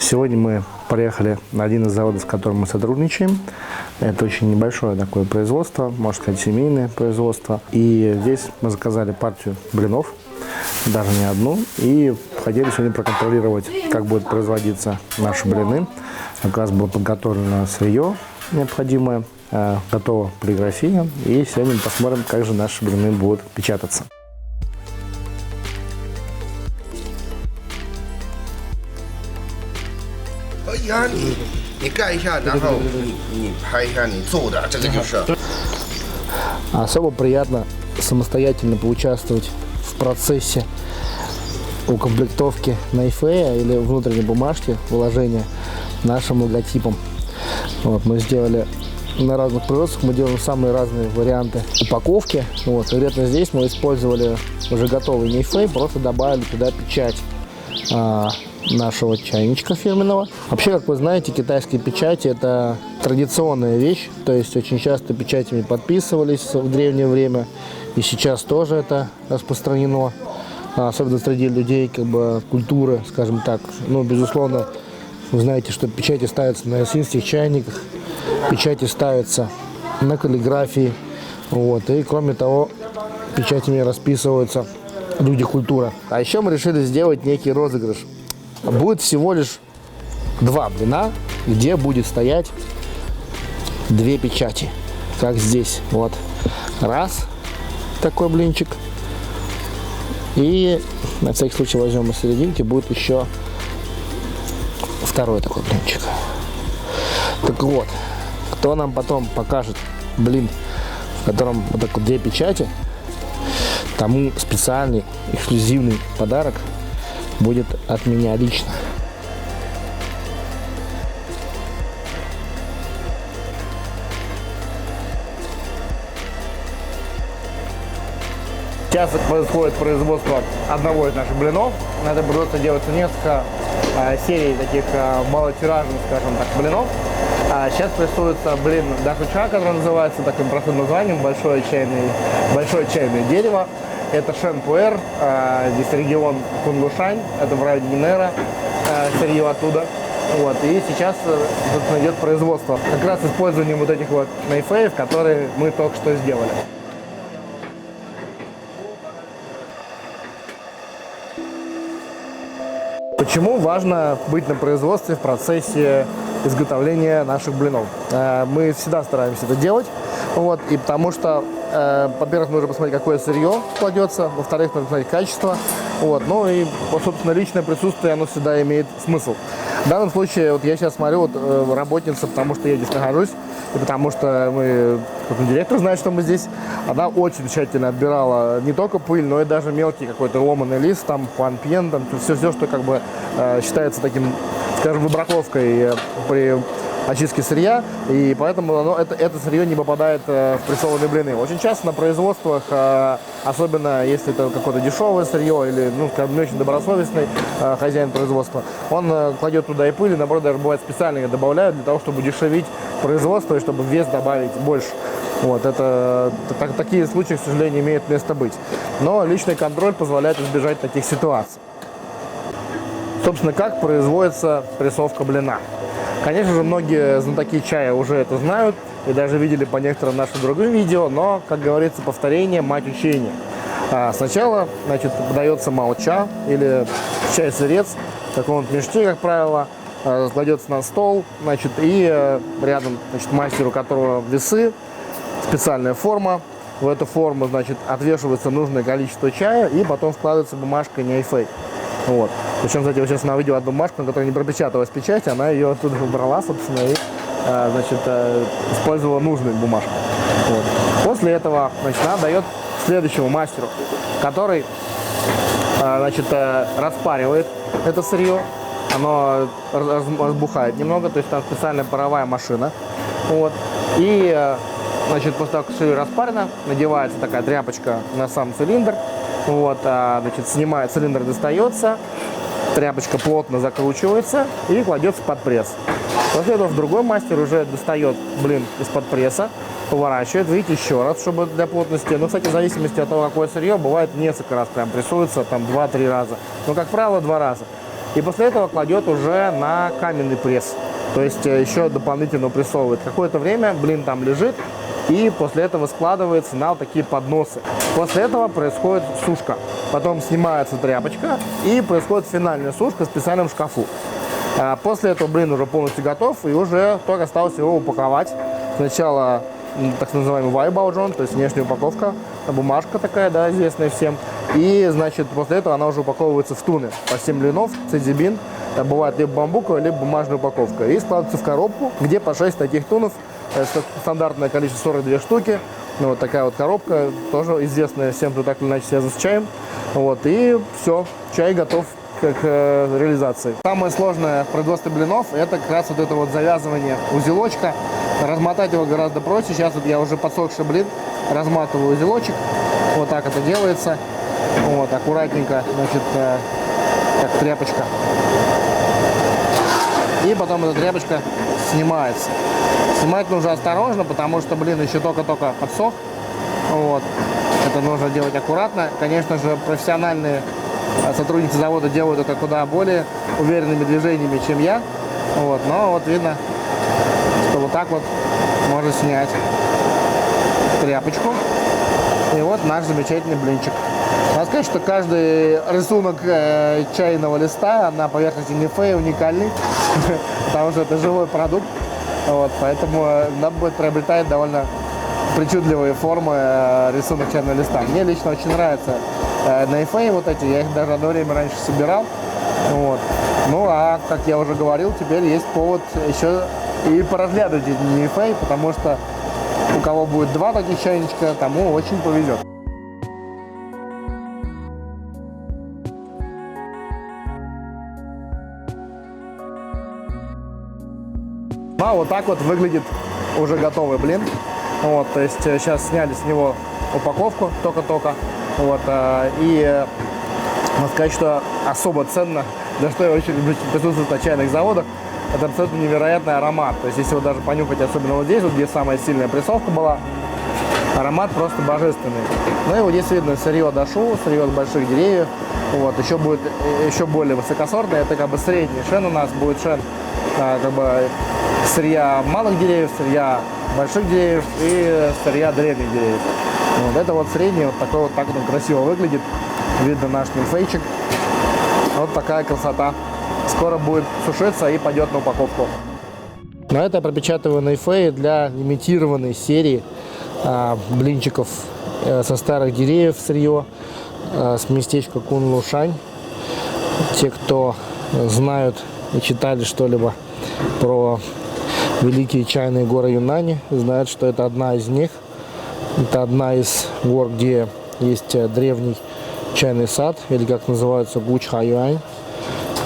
Сегодня мы поехали на один из заводов, с которым мы сотрудничаем. Это очень небольшое такое производство, можно сказать, семейное производство. И здесь мы заказали партию блинов, даже не одну. И хотели сегодня проконтролировать, как будут производиться наши блины. Как раз было подготовлено сырье необходимое, готова полиграфия. И сегодня мы посмотрим, как же наши блины будут печататься. Особо приятно самостоятельно поучаствовать в процессе укомплектовки найфея или внутренней бумажки, вложения нашим логотипом. Вот, мы сделали на разных производствах, мы делаем самые разные варианты упаковки. Вот, конкретно здесь мы использовали уже готовый найфей, просто добавили туда печать нашего чайничка фирменного. Вообще, как вы знаете, китайские печати — это традиционная вещь, то есть очень часто печатями подписывались в древнее время, и сейчас тоже это распространено, особенно среди людей как бы культуры, скажем так. Ну, безусловно, вы знаете, что печати ставятся на осинских чайниках, печати ставятся на каллиграфии, вот, и кроме того, печатями расписываются люди культуры. А еще мы решили сделать некий розыгрыш. Будет всего лишь 2 блина, где будет стоять 2 печати, как здесь. Вот раз такой блинчик, и на всякий случай возьмем из серединки, будет еще второй такой блинчик. Так вот, кто нам потом покажет блин, в котором вот так вот 2 печати, тому специальный эксклюзивный подарок будет от меня лично. Сейчас происходит производство одного из наших блинов. На это производство делается несколько серий таких малотиражных, скажем так, блинов. Сейчас прессуется блин дахуча, который называется таким простым названием, большое чайное дерево. Это Шэнпуэр, здесь регион Кунгушань, это в районе Минера, сырье оттуда. Вот, и сейчас идет производство как раз использованием вот этих вот найфеев, которые мы только что сделали. Почему важно быть на производстве в процессе изготовления наших блинов? Мы всегда стараемся это делать, вот, и потому что, во-первых, нужно посмотреть, какое сырье кладется, во-вторых, нужно посмотреть качество, вот, ну и, собственно, личное присутствие, оно всегда имеет смысл. В данном случае, вот я сейчас смотрю, вот, работница, потому что я здесь нахожусь, и потому что директор знает, что мы здесь, она очень тщательно отбирала не только пыль, но и даже мелкий какой-то ломаный лист, там, хуанпьен, там, все, что как бы считается таким, скажем, выбраковкой при очистки сырья, и поэтому это сырье не попадает в прессованные блины. Очень часто на производствах, особенно если это какое-то дешевое сырье или, ну, скажем, не очень добросовестный хозяин производства, он кладет туда и пыль, и, наоборот, даже бывает специально их добавляют для того, чтобы удешевить производство и чтобы вес добавить больше. Вот, такие случаи, к сожалению, имеют место быть. Но личный контроль позволяет избежать таких ситуаций. Собственно, как производится прессовка блина? Конечно же, многие знатоки чая уже это знают и даже видели по некоторым нашим другим видео, но, как говорится, повторение – мать учения. Сначала, значит, подается маоча или чай-сырец в таком мешке, как правило, кладется на стол, значит, и рядом, значит, мастеру, у которого весы, специальная форма. В эту форму, значит, отвешивается нужное количество чая и потом вкладывается бумажка найфей. Вот. Причем, кстати, вот сейчас она видела одну бумажку, на которой не пропечаталась печать, она ее оттуда убрала, собственно, и, значит, использовала нужную бумажку. Вот. После этого, значит, она дает следующему мастеру, который, значит, распаривает это сырье, оно разбухает немного, то есть там специальная паровая машина. Вот. И, значит, после того, как сырье распарено, надевается такая тряпочка на сам цилиндр. Вот, значит, цилиндр достается, тряпочка плотно закручивается и кладется под пресс. После этого другой мастер уже достает блин из-под пресса, поворачивает, видите, еще раз, чтобы для плотности. Ну, кстати, в зависимости от того, какое сырье, бывает несколько раз прям прессуется, там 2-3 раза. Но, как правило, 2 раза. И после этого кладет уже на каменный пресс. То есть еще дополнительно прессовывает. Какое-то время блин там лежит. И после этого складывается на вот такие подносы. После этого происходит сушка. Потом снимается тряпочка и происходит финальная сушка в специальном шкафу. После этого блин уже полностью готов, и уже только осталось его упаковать. Сначала так называемый вайбаоджон, то есть внешняя упаковка, бумажка такая, да, известная всем. И, значит, после этого она уже упаковывается в туны. По 7 блинов, цезибин. Бывает либо бамбуковая, либо бумажная упаковка. И складывается в коробку, где по 6 таких тунов. Стандартное количество 42 штуки. Ну, вот такая вот коробка, тоже известная всем, кто так или иначе связан с чаем. Вот, и все, чай готов к реализации. Самое сложное в производстве блинов — это как раз вот это вот завязывание узелочка. Размотать его гораздо проще. Сейчас вот я уже подсохший блин, разматываю узелочек. Вот так это делается. Вот, аккуратненько, значит, как тряпочка. И потом эта тряпочка снимается. Снимать нужно осторожно, потому что, блин, еще только-только подсох. Вот. Это нужно делать аккуратно. Конечно же, профессиональные сотрудники завода делают это куда более уверенными движениями, чем я. Вот. Но вот видно, что вот так вот можно снять тряпочку. И вот наш замечательный блинчик. Надо сказать, что каждый рисунок чайного листа на поверхности Нифей уникальный, потому что это живой продукт. Вот, поэтому надо будет приобретать довольно причудливые формы рисунок чайного листа. Мне лично очень нравится Нифей вот эти, я их даже одно время раньше собирал. Вот. Ну а, как я уже говорил, теперь есть повод еще и поразглядывать эти Нифей, потому что у кого будет два таких чайничка, тому очень повезет. А вот так вот выглядит уже готовый блин. Вот, то есть сейчас сняли с него упаковку только-только. Вот, и надо сказать, что особо ценно, за что я очень люблю присутствовать на чайных заводах, это абсолютно невероятный аромат. То есть если его даже понюхать, особенно вот здесь, вот где самая сильная прессовка была, аромат просто божественный. Ну и вот здесь видно сырье дошу, сырье от больших деревьев. Вот, еще будет еще более высокосортное, это как бы средний шен у нас будет шен, как бы сырья малых деревьев, сырья больших деревьев и сырья древних деревьев. Вот это вот средний, вот такой вот, так вот он красиво выглядит. Видно наш нифейчик. Вот такая красота. Скоро будет сушиться и пойдет на упаковку. Но это я пропечатываю нифей для лимитированной серии блинчиков со старых деревьев сырье с местечка Кунлушань. Те, кто знают и читали что-либо про великие чайные горы Юнани, знают, что это одна из них. Это одна из гор, где есть древний чайный сад, или как называется, Гучхаюань.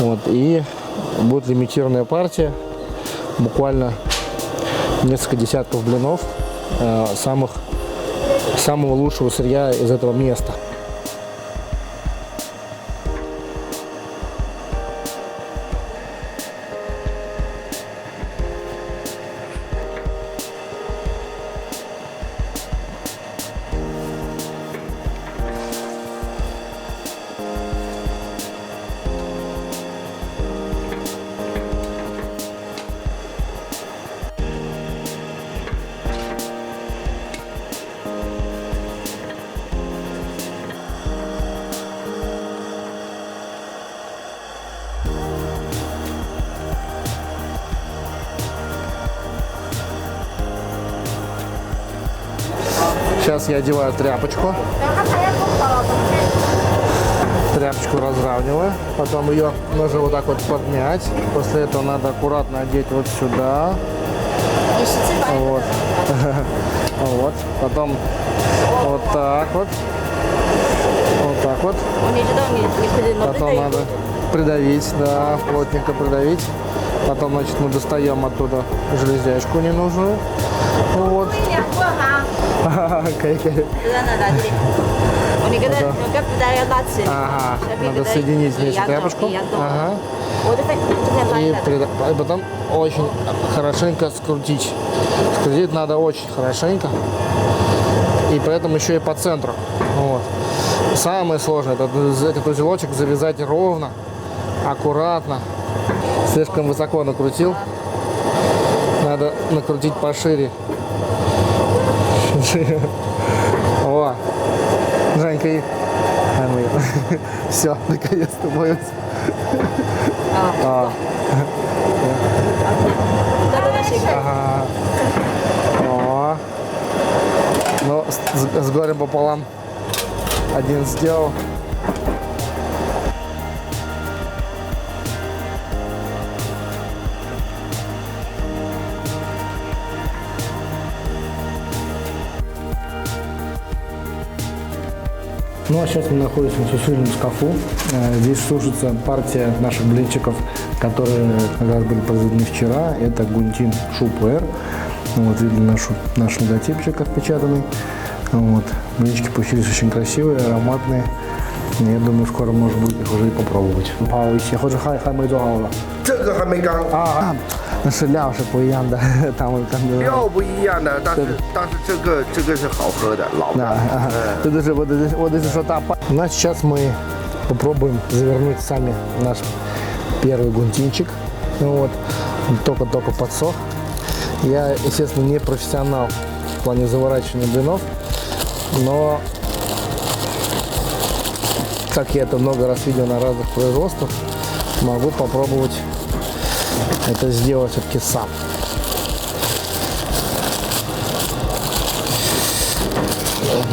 Вот, и будет лимитированная партия, буквально несколько десятков блинов самого лучшего сырья из этого места. Сейчас я одеваю тряпочку. Тряпочку разравниваю. Потом ее нужно вот так вот поднять. После этого надо аккуратно одеть вот сюда. Вот. Вот. Потом вот так вот. Вот так вот. Потом надо придавить, да, плотненько придавить. Потом, значит, мы достаем оттуда железячку ненужную. Вот. Ага, надо соединить вместе тряпочку. Ага. И потом очень хорошенько скрутить. Скрутить надо очень хорошенько. И при этом еще и по центру. Вот. Самое сложное, это этот узелочек завязать ровно. Аккуратно. Слишком высоко накрутил. Надо накрутить пошире. О, Женька, и... Все, наконец-то моется. Ага. О. Ну, с горем пополам. Один сделал. Ну а сейчас мы находимся в сушильном шкафу. Здесь сушится партия наших блинчиков, которые как раз были произведены вчера. Это Гунтин Шупуэр. Вот видно наш логотипчик отпечатанный. Вот. Блинчики получились очень красивые, ароматные. Я думаю, скоро можно будет их уже и попробовать. 不好意思，或者还没做好了。这个还没干啊，那是料是不一样的，他们可能料不一样的，但是这个是好喝的，老的。这都是вот если что та. Ну а сейчас мы попробуем завернуть сами наш первый гунтинчик. Вот, только-только подсох. Я, естественно, не профессионал в плане заворачивания блинов, но как я это много раз видел на разных производствах, могу попробовать это сделать все-таки сам.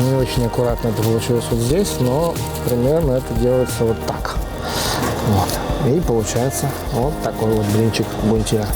Не очень аккуратно это получилось вот здесь, но примерно это делается вот так. Вот. И получается вот такой вот блинчик гунтира.